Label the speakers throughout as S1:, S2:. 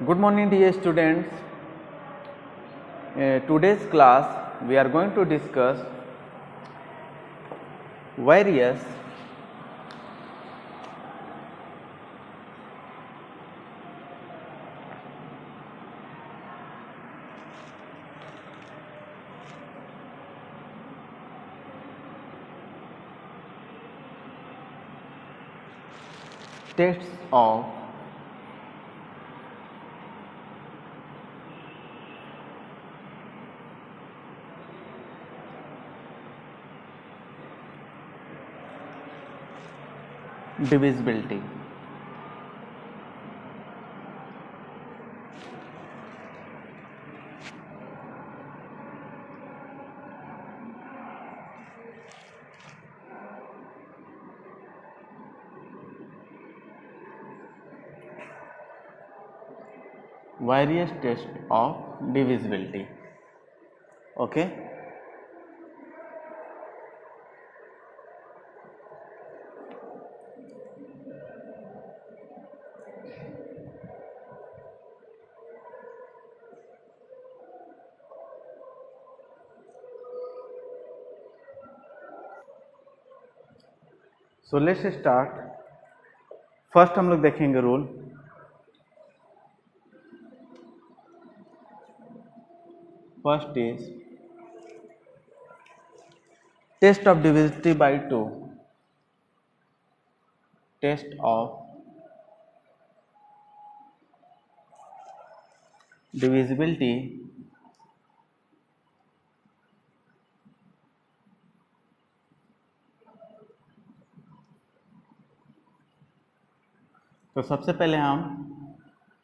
S1: Good morning, dear students. Today's class we are going to discuss various tests of divisibility. Various tests of divisibility. Okay. So let's start. First हम लोग देखेंगे rule. First is test of divisibility by 2. Test of divisibility तो सबसे पहले हम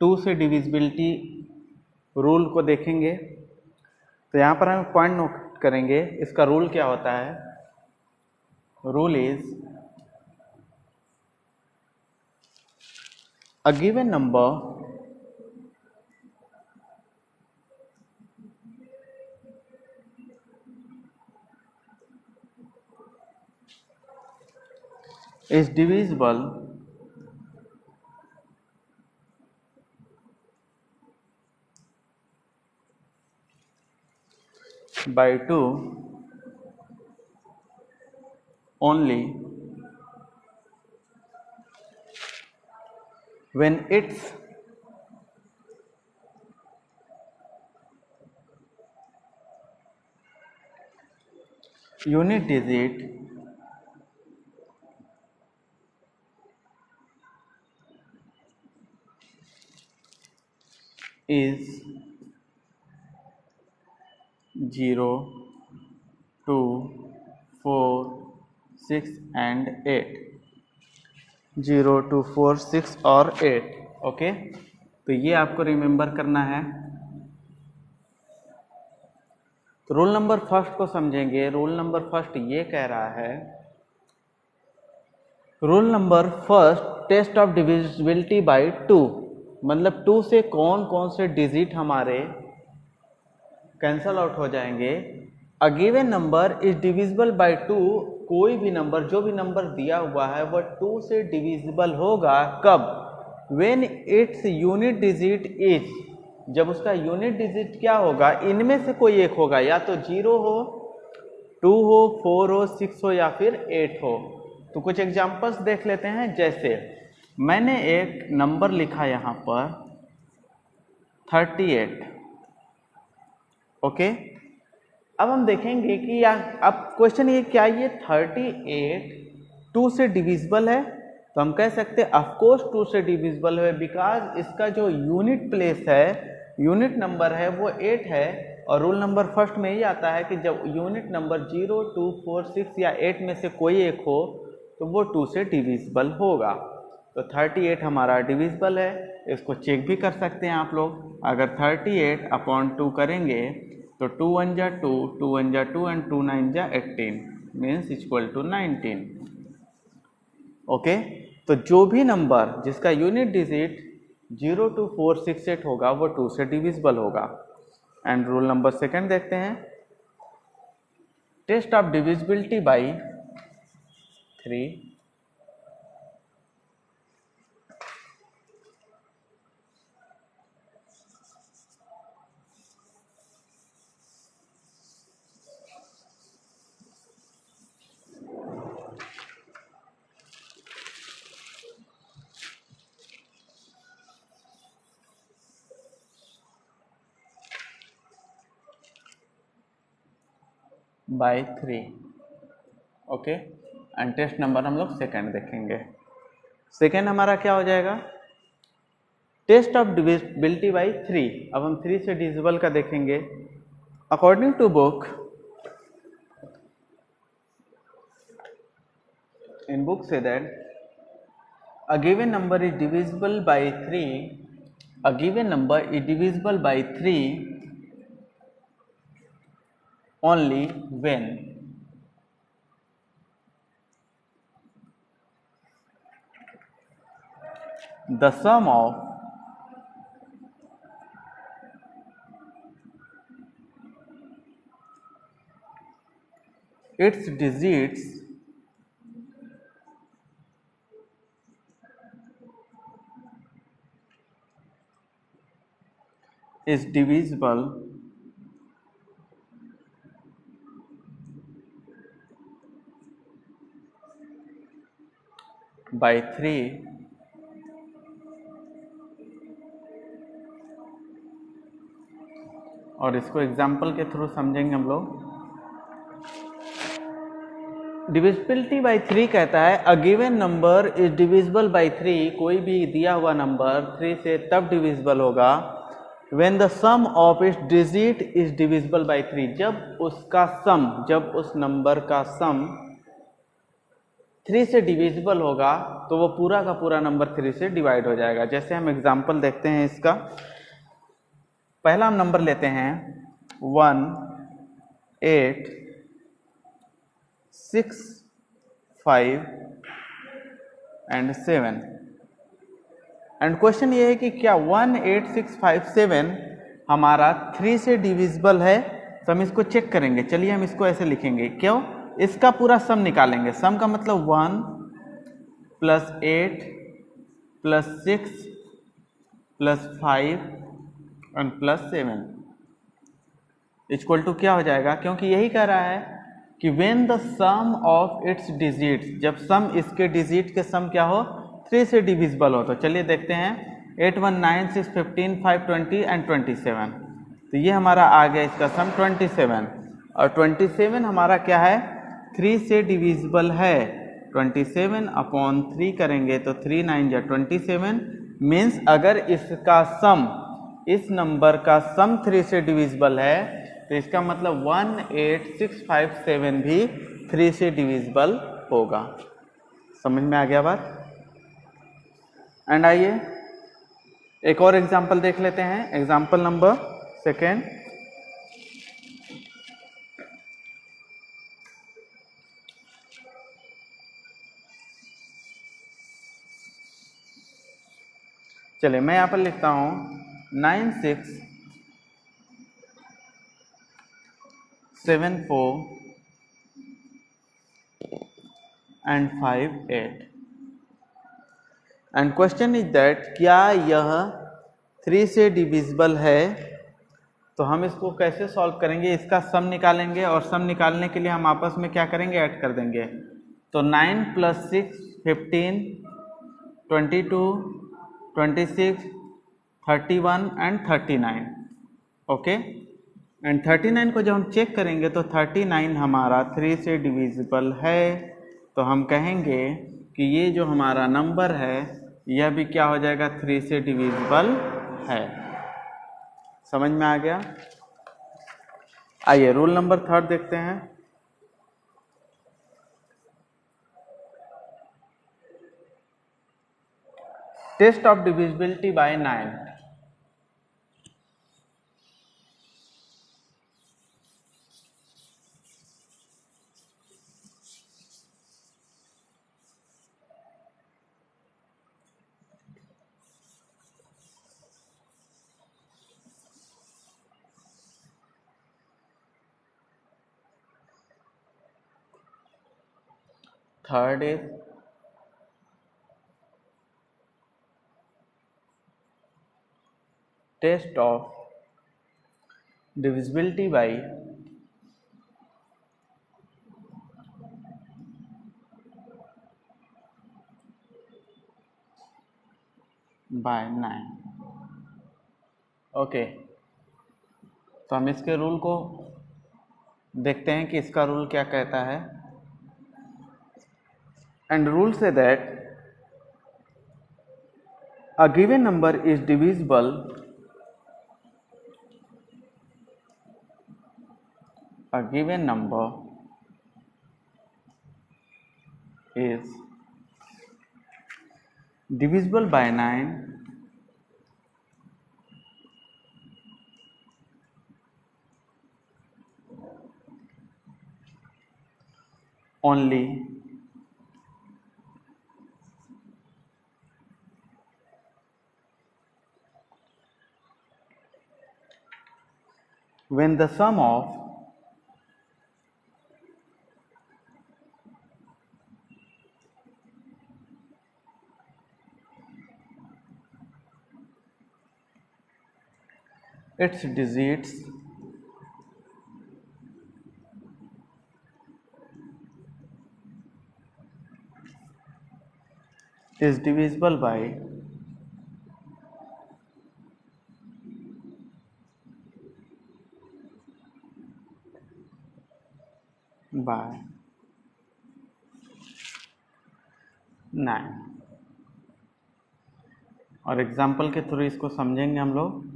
S1: 2 से divisibility rule को देखेंगे. तो यहाँ पर हम पॉइंट नोट करेंगे. इसका रूल क्या होता है? Rule is a given number is divisible by 2 only when its unit digit is 0, 2, 4, 6 and 8. 0, 2, 4, 6 और 8. ओके. तो ये आपको रिमेंबर करना है. तो रूल नंबर फर्स्ट को समझेंगे. रूल नंबर फर्स्ट ये कह रहा है, rule number first test of divisibility by 2. मतलब 2 से कौन कौन से डिजिट हमारे कैंसल आउट हो जाएंगे. अ given number is divisible bye 2. कोई भी नंबर, जो भी नंबर दिया हुआ है वह 2 से डिविजिबल होगा. कब? When its unit digit is, जब उसका यूनिट डिजिट क्या होगा, इनमें से कोई एक होगा. या तो 0 हो, 2 हो, 4 हो, 6 हो या फिर 8 हो. तो कुछ एग्जांपल्स देख लेते हैं. जैसे मैंने एक नंबर लिखा यहाँ पर 38. ओके. अब हम देखेंगे कि अब क्वेश्चन ये क्या, ये 38 2 से डिविजिबल है. तो हम कह सकते हैं ऑफकोर्स 2 से डिविजिबल है, बिकॉज इसका जो यूनिट प्लेस है, यूनिट नंबर है वो 8 है. और रूल नंबर फर्स्ट में ही आता है कि जब यूनिट नंबर 0, 2, 4, 6 या 8 में से कोई एक हो तो वो 2 से डिविजिबल होगा. तो 38 हमारा डिविजिबल है. इसको चेक भी कर सकते हैं आप लोग. अगर 38/2 करेंगे तो 2 1 जा 2, 2 1 जा 2 एंड 2 9 जा 18 मीन्स इक्वल टू 19. ओके. तो जो भी नंबर जिसका यूनिट डिजिट 0, 2, 4, 6, 8 होगा वो 2 से डिविजिबल होगा. एंड रूल नंबर सेकंड देखते हैं. Test of divisibility by 3. By 3। Okay, and test number हम लोग सेकेंड देखेंगे। सेकेंड हमारा क्या हो जाएगा, टेस्ट ऑफ डिविजिबिलिटी बाई 3। अब हम 3 से डिविजिबल का देखेंगे। According to book, in book say that a given number is divisible by 3, a given number is divisible by 3 only when the sum of its digits is divisible by 3 और इसको example के through समझेंगे हम लोग। Divisibility by 3 कहता है a given number is divisible by 3, कोई भी दिया हुआ नंबर 3 से तब डिविजिबल होगा when the sum of its digit is divisible by 3, जब उसका सम, जब उस नंबर का सम 3 से डिविजिबल होगा तो वो पूरा का पूरा नंबर 3 से डिवाइड हो जाएगा। जैसे हम एग्जांपल देखते हैं इसका। पहला हम नंबर लेते हैं 1 8 6 5 एंड 7 एंड क्वेश्चन ये है कि क्या 1 8 6 5 7 हमारा 3 से डिविजिबल है। तो हम इसको चेक करेंगे। चलिए हम इसको ऐसे लिखेंगे, क्यों, इसका पूरा सम निकालेंगे। सम का मतलब 1 plus 8 plus 6 plus 5 and plus 7 equal to क्या हो जाएगा, क्योंकि यही कह रहा है कि when the sum of its digits, जब सम इसके डिजिट के सम क्या हो 3 से डिविजिबल हो। तो चलिए देखते हैं 8 1 9 6 15 5 20 एंड 27। तो ये हमारा आ गया इसका सम 27, और 27 हमारा क्या है 3 से डिविजिबल है। 27 अपॉन 3 करेंगे तो 3 9 जा 27, मीन्स अगर इसका सम, इस नंबर का सम 3 से डिविजिबल है तो इसका मतलब 1 8 6 5 7 भी 3 से डिविजिबल होगा। समझ में आ गया बात। एंड आइए एक और एग्जांपल देख लेते हैं। Example number second. चलिए मैं यहां पर लिखता हूं 9 6 7 4 and 5 8 and question is that क्या यह 3 से डिविजिबल है। तो हम इसको कैसे सॉल्व करेंगे, इसका सम निकालेंगे, और सम निकालने के लिए हम आपस में क्या करेंगे, ऐड कर देंगे। तो 9 प्लस 6 15 22 26 31 एंड 39। ओके, एंड 39 को जब हम चेक करेंगे तो 39 हमारा 3 से डिविजिबल है। तो हम कहेंगे कि ये जो हमारा नंबर है यह भी क्या हो जाएगा 3 से डिविजिबल है। समझ में आ गया। आइए रूल नंबर थर्ड देखते हैं। Test of divisibility by 9। Third is test of divisibility by 9। Okay, तो हम इसके रूल को देखते हैं कि इसका रूल क्या कहता है। And rule say that a given number is divisible a given number is divisible by 9 only when the sum of its digits is divisible by 9। और एग्जाम्पल के थ्रू इसको समझेंगे हम लोग।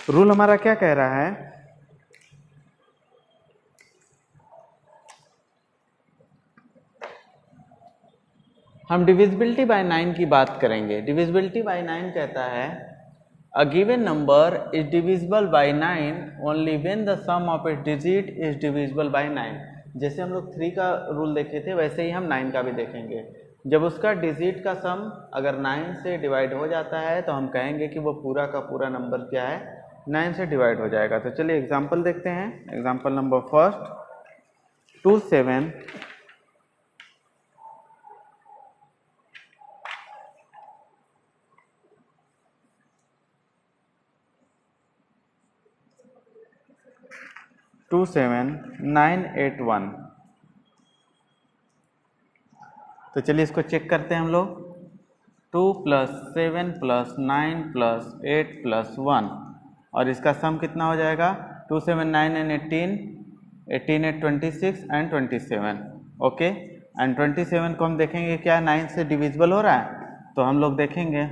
S1: रूल हमारा क्या कह रहा है, हम डिविजिबिलिटी बाय 9 की बात करेंगे। डिविजिबिलिटी बाय 9 कहता है a given number is divisible by 9 only when the sum of its digit is divisible by 9। जैसे हम लोग 3 का रूल देखे थे वैसे ही हम 9 का भी देखेंगे। जब उसका डिजिट का सम अगर 9 से डिवाइड हो जाता है तो हम कहेंगे कि वो पूरा का पूरा नंबर क्या है, 9 से डिवाइड हो जाएगा। तो चलिए एग्जाम्पल देखते हैं। Example number first 27 27981। तो चलिए इसको चेक करते हैं हम लोग। 2 + 7 + 9 + 8 + 1 और इसका सम कितना हो जाएगा 2 7 9 and 18 18 8 26 and 27। ओके, एंड 27 को हम देखेंगे क्या 9 से डिविजिबल हो रहा है, तो हम लोग देखेंगे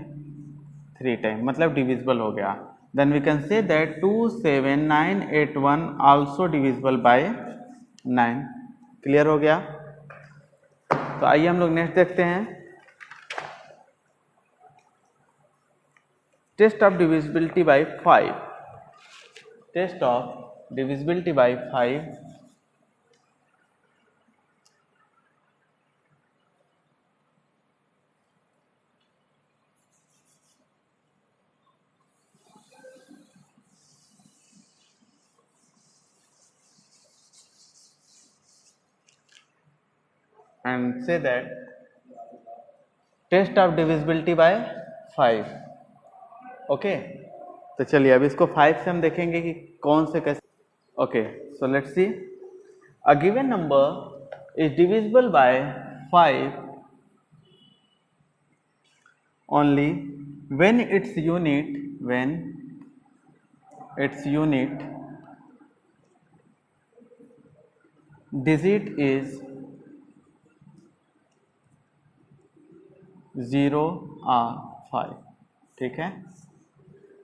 S1: 3 टाइम मतलब डिविजिबल हो गया। Then we can say that 27981 also divisible by 9। Clear हो गया। तो आइए हम लोग नेक्स्ट देखते हैं। Test of divisibility by 5। Test of divisibility by 5। and say that test of divisibility by 5। Okay, तो चलिए अब इसको 5 से हम देखेंगे कि कौन से कैसे। Okay, so let's see a given number is divisible bye 5 only when its unit digit is 0 or 5। ठीक है,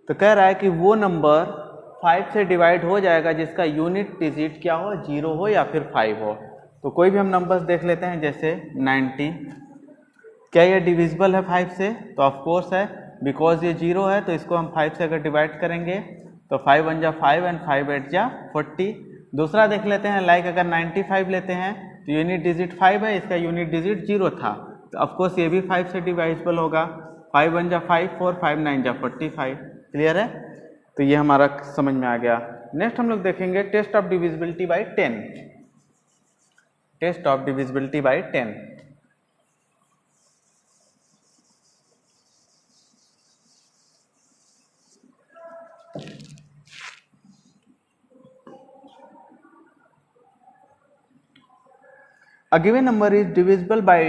S1: तो कह रहा है कि वो नंबर 5 से डिवाइड हो जाएगा जिसका यूनिट डिजिट क्या हो, 0 हो या फिर 5 हो। तो कोई भी हम नंबर्स देख लेते हैं, जैसे 90, क्या ये डिविजिबल है 5 से, तो ऑफ कोर्स है, बिकॉज ये 0 है तो इसको हम 5 से अगर डिवाइड करेंगे तो 5 1 जा 5 एंड 5 8 जा 40। दूसरा देख लेते हैं, लाइक अगर 95 लेते हैं तो यूनिट डिजिट 5 है, इसका यूनिट डिजिट 0 था, तो ऑफकोर्स ये भी 5 से डिवाइजिबल होगा। 5 1 जा 5 4 5 9 जा 45। क्लियर है, तो ये हमारा समझ में आ गया। नेक्स्ट हम लोग देखेंगे test of divisibility by 10। Test of divisibility by 10। A given number is divisible by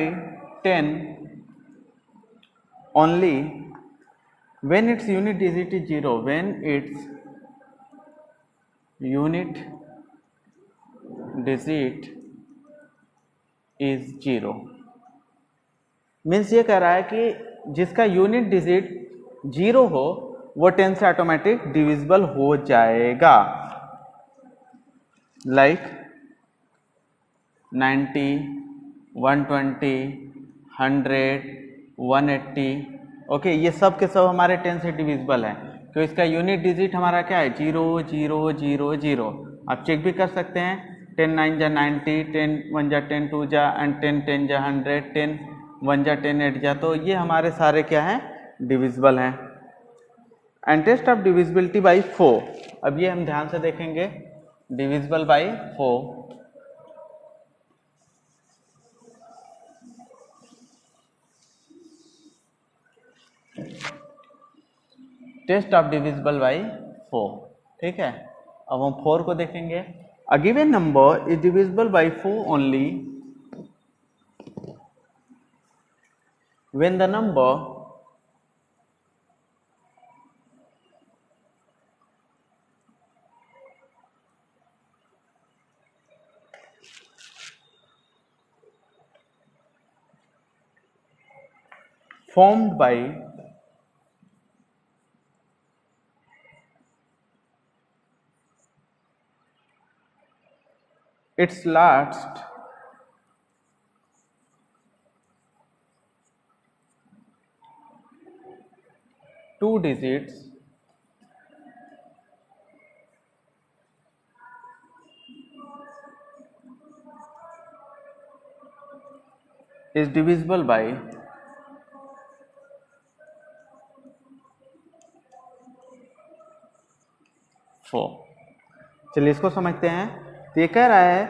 S1: 10 only when its unit digit is 0, when its unit digit is 0। Means ये कह रहा है कि जिसका यूनिट डिजिट 0 हो वो 10 से ऑटोमेटिक डिविजिबल हो जाएगा। लाइक 90, 120, 100, 180। ओके, ये सब के सब हमारे 10 से डिविजिबल हैं, तो इसका यूनिट डिजिट हमारा क्या है 0 0 0 0। आप चेक भी कर सकते हैं, 10 9 जा 90, 10 1 जा 10 2 जा एंड 10 10 जा 100, 10 1 जा 10 8 जा, तो ये हमारे सारे क्या हैं डिविजिबल हैं। And test of divisibility by 4, अब ये हम ध्यान से देखेंगे, divisible by 4। Test of divisible by 4, ठीक है। अब हम 4 को देखेंगे। A given number is divisible by 4 only when the number formed by its last two digits is divisible by 4। चलिए इसको समझते हैं। तो ये कह रहा है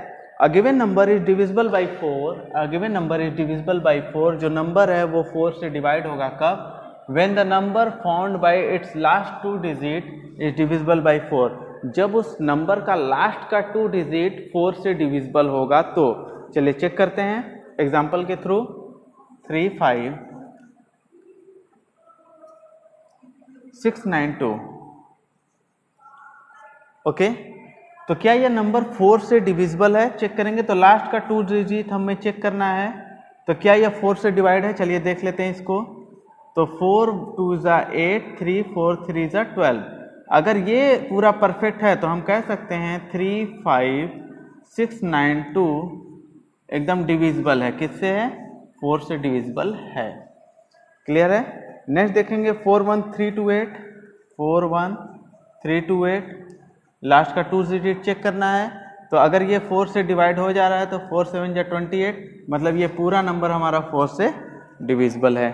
S1: a given number is divisible by 4, a given number is divisible by 4, जो नंबर है वो 4 से डिवाइड होगा कब, when the number found by it's last 2 digit is divisible by 4, जब उस नंबर का लास्ट का 2 डिजिट 4 से डिविजिबल होगा। तो चलिए चेक करते हैं एग्जांपल के थ्रू। 3 5 6 9 2। ओके, तो क्या यह नंबर 4 से डिविजिबल है? चेक करेंगे तो लास्ट का 2 डिजिट हमें चेक करना है, तो क्या यह 4 से डिवाइड है? चलिए देख लेते हैं इसको। तो 4 2 जा 8, 3 4 3 जा 12। अगर ये पूरा परफेक्ट है तो हम कह सकते हैं 3 5 6 9 2 एकदम डिविजिबल है। किससे है? 4 से डिविजिबल है। क्लियर है? नेक्स्ट देखेंगे 4 1 3 2 8, 4 1 3 2 8, लास्ट का 2 डिजिट चेक करना है। तो अगर ये 4 से डिवाइड हो जा रहा है तो 4 7 जा 28, मतलब ये पूरा नंबर हमारा 4 से डिविजिबल है।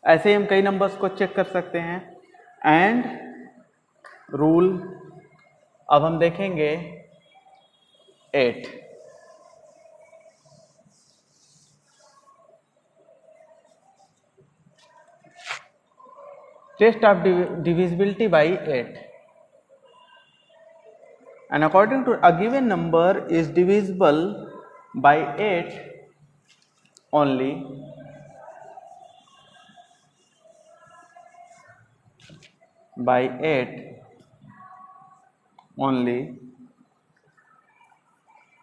S1: ऐसे ही हम कई नंबर्स को चेक कर सकते हैं। एंड रूल अब हम देखेंगे 8। Test of divisibility by 8, and according to a given number is divisible by 8 only by 8 only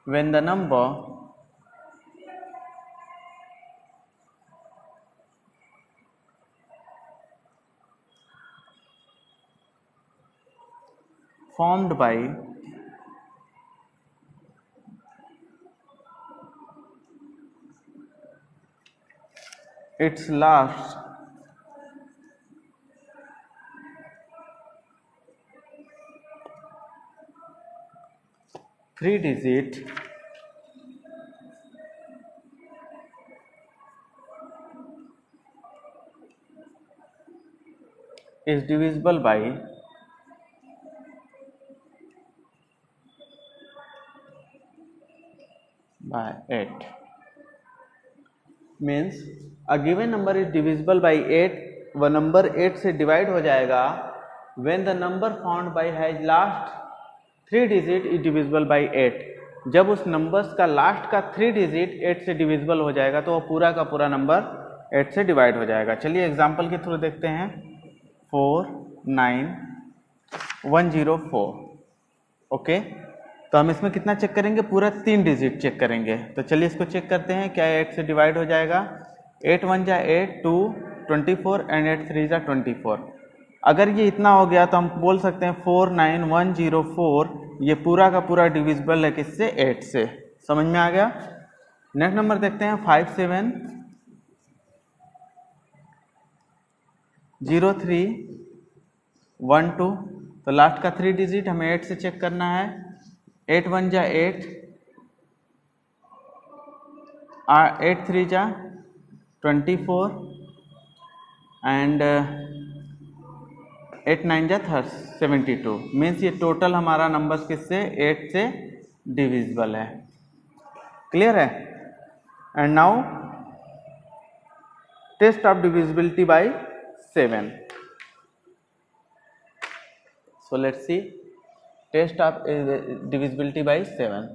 S1: when the number formed by its last three digit is divisible by 8 means a given number is divisible by 8, वह number 8 से divide हो जाएगा when the number found by has last 3 digit is divisible by 8, जब उस numbers का last का 3 digit 8 से divisible हो जाएगा तो वह पूरा का पूरा नंबर 8 से डिवाइड हो जाएगा। चलिए एग्जांपल के थ्रू देखते हैं। 4 9 1 0 4। ओके, तो हम इसमें कितना चेक करेंगे, पूरा 3 डिजिट चेक करेंगे। तो चलिए इसको चेक करते हैं, क्या 8 से डिवाइड हो जाएगा, 8 1 जा 8, 2 24 एंड 8 3 जा 24। अगर ये इतना हो गया तो हम बोल सकते हैं 49104 ये पूरा का पूरा डिविजिबल है किससे, 8 से। समझ में आ गया। नेक्स्ट नंबर देखते हैं 570312। तो लास्ट का 3 डिजिट हमें 8 से चेक करना है। 8 1 जा 8, 8 3 जा 24 एंड 8 9 जा 72। मीन्स ये टोटल हमारा नंबर किससे, 8 से डिविजिबल है। क्लियर है। And now test of divisibility by 7। So let's see test of divisibility by 7.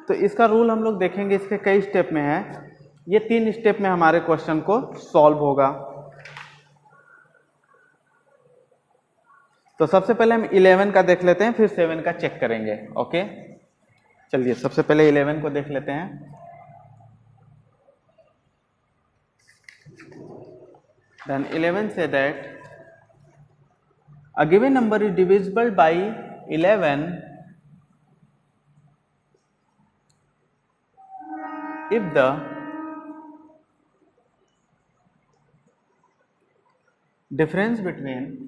S1: तो इसका रूल हम लोग देखेंगे, इसके कई स्टेप में है। ये 3 स्टेप में हमारे क्वेश्चन को सॉल्व होगा। तो सबसे पहले हम 11 का देख लेते हैं, फिर 7 का चेक करेंगे। ओके, चलिए सबसे पहले 11 को देख लेते हैं। Then 11 say that a given number is divisible by 11 if the difference between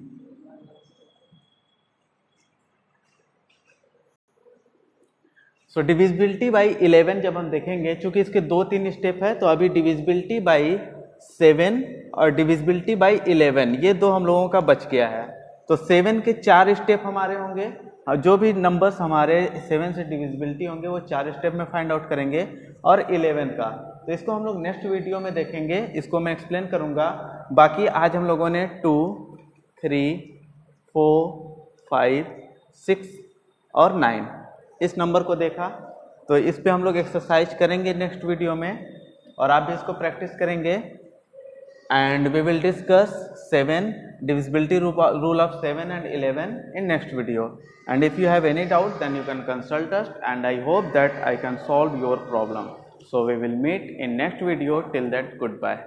S1: divisibility by 11 जब हम देखेंगे, चूंकि इसके 2-3 स्टेप है, तो अभी डिविजिबिलिटी बाई 7 और डिविजिबिलिटी बाई 11 ये 2 हम लोगों का बच गया है। तो 7 के 4 स्टेप हमारे होंगे, और जो भी नंबर्स हमारे 7 से डिविजिबिलिटी होंगे वो 4 स्टेप में फाइंड आउट करेंगे। और 11 का तो इसको हम लोग नेक्स्ट वीडियो में देखेंगे, इसको मैं एक्सप्लेन करूंगा। बाकी आज हम लोगों ने 2 3 4 5 6 और 9 इस नंबर को देखा। तो इस पे हम लोग एक्सरसाइज करेंगे नेक्स्ट वीडियो में, और आप भी इसको प्रैक्टिस करेंगे। And we will discuss 7 divisibility rule of 7 and 11 in next video. And if you have any doubt, then you can consult us, and I hope that I can solve your problem. So we will meet in next video. Till that, goodbye.